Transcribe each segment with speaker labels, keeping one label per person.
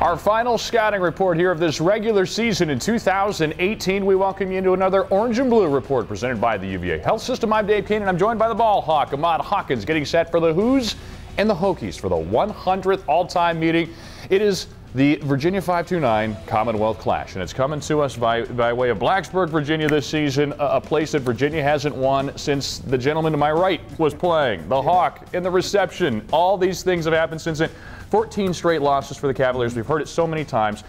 Speaker 1: Our final scouting report here of this regular season in 2018. We welcome you into another Orange and Blue report presented by the UVA Health System. I'm Dave Kane, and I'm joined by the Ballhawk, Ahmad Hawkins, getting set for the Who's and the Hokies for the 100th all-time meeting. It is the Virginia 529 Commonwealth Clash, and it's coming to us by way of Blacksburg, Virginia this season, a place that Virginia hasn't won since the gentleman to my right was playing. The Hawk in the reception. All these things have happened since then. 14 straight losses for the Cavaliers. We've heard it so many times.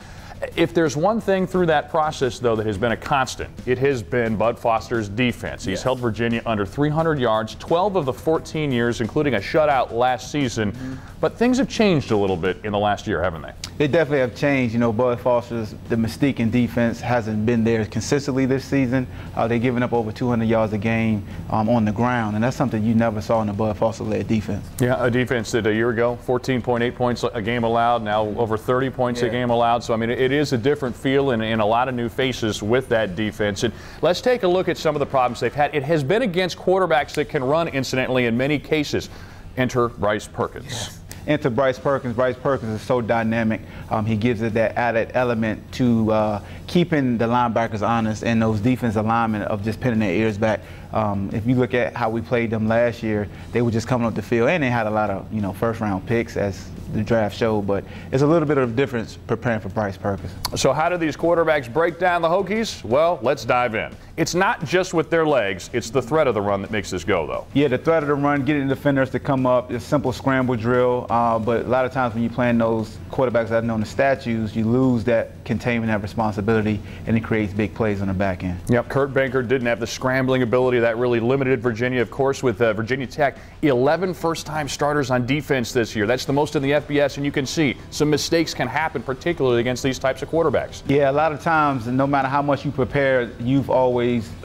Speaker 1: If there's one thing through that process, though, that has been a constant, it has been Bud Foster's defense. He's held Virginia under 300 yards 12 of the 14 years, including a shutout last season. But things have changed a little bit in the last year, haven't they? They
Speaker 2: definitely have changed. You know, Bud Foster's the mystique in defense hasn't been there consistently this season. They're giving up over 200 yards a game on the ground, and that's something you never saw in a Bud Foster-led defense.
Speaker 1: Yeah, a defense that a year ago, 14.8 points a game allowed, now over 30 points a game allowed. So, I mean, it is a different feel and a lot of new faces with that defense. And let's take a look at some of the problems they've had. It has been against quarterbacks that can run, incidentally, in many cases. Enter Bryce Perkins.
Speaker 2: Yes. Enter Bryce Perkins. Bryce Perkins is so dynamic. He gives it that added element to keeping the linebackers honest and those defensive linemen of just pinning their ears back. If you look at how we played them last year, they were just coming up the field, and they had a lot of first-round picks as the draft showed. But it's a little bit of a difference preparing for Bryce Perkins.
Speaker 1: So how do these quarterbacks break down the Hokies? Well, let's dive in. It's not just with their legs; it's the threat of the run that makes this go, though.
Speaker 2: Yeah, the threat of the run, getting the defenders to come up. It's a simple scramble drill, but a lot of times when you're playing those quarterbacks that are known as statues, you lose that containment, that responsibility, and it creates big plays on the back end.
Speaker 1: Yep, Kurt Banker didn't have the scrambling ability. That really limited Virginia, of course, with Virginia Tech. 11 first-time starters on defense this year. That's the most in the FBS, and you can see some mistakes can happen, particularly against these types of quarterbacks.
Speaker 2: Yeah, a lot of times, no matter how much you prepare, you've always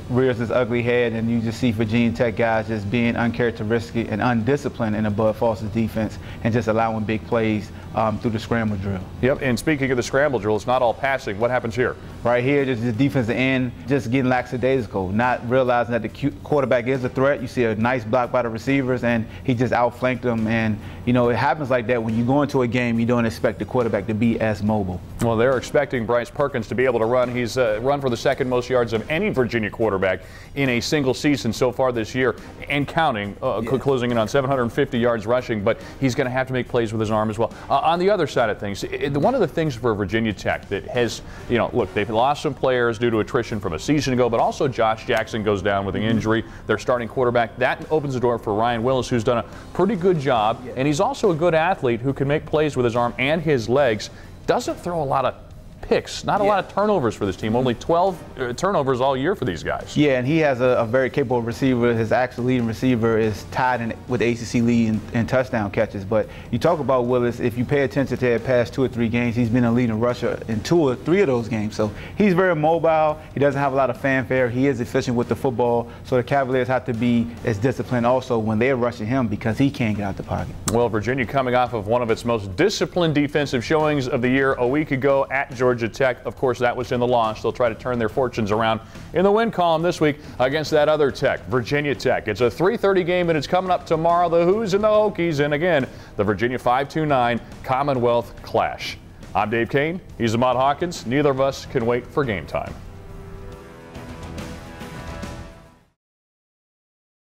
Speaker 2: rears this ugly head, and you just see Virginia Tech guys just being uncharacteristic and undisciplined in a Bud Foster's defense and just allowing big plays through the scramble drill.
Speaker 1: Yep, and speaking of the scramble drill, it's not all passing. What happens here?
Speaker 2: Right here, just the defensive end just getting lackadaisical, not realizing that the quarterback is a threat. You see a nice block by the receivers, and he just outflanked them. And, it happens like that when you go into a game, you don't expect the quarterback to be as mobile.
Speaker 1: Well, they're expecting Bryce Perkins to be able to run. He's run for the second most yards of any Virginia quarterback in a single season so far this year, and counting, closing in on 750 yards rushing. But he's going to have to make plays with his arm as well. On the other side of things, one of the things for Virginia Tech that has, look, they've lost some players due to attrition from a season ago, but also Josh Jackson goes down with an injury. Their starting quarterback, that opens the door for Ryan Willis, who's done a pretty good job, and he's also a good athlete who can make plays with his arm and his legs. Doesn't throw a lot of picks, not a lot of turnovers for this team. Only 12 turnovers all year for these guys.
Speaker 2: Yeah, and he has a very capable receiver. His actual leading receiver is tied in with ACC lead in touchdown catches. But you talk about Willis, if you pay attention to the past 2 or 3 games, he's been a leading rusher in 2 or 3 of those games. So he's very mobile. He doesn't have a lot of fanfare. He is efficient with the football. So the Cavaliers have to be as disciplined also when they're rushing him because he can't get out the pocket.
Speaker 1: Well, Virginia coming off of one of its most disciplined defensive showings of the year a week ago at Georgia Tech. Of course, that was in the loss. They'll try to turn their fortunes around in the win column this week against that other Tech, Virginia Tech. It's a 3:30 game, and it's coming up tomorrow. The Who's and the Hokies, and again, the Virginia 529 Commonwealth Clash. I'm Dave Kane. He's Ahmad Hawkins. Neither of us can wait for game time.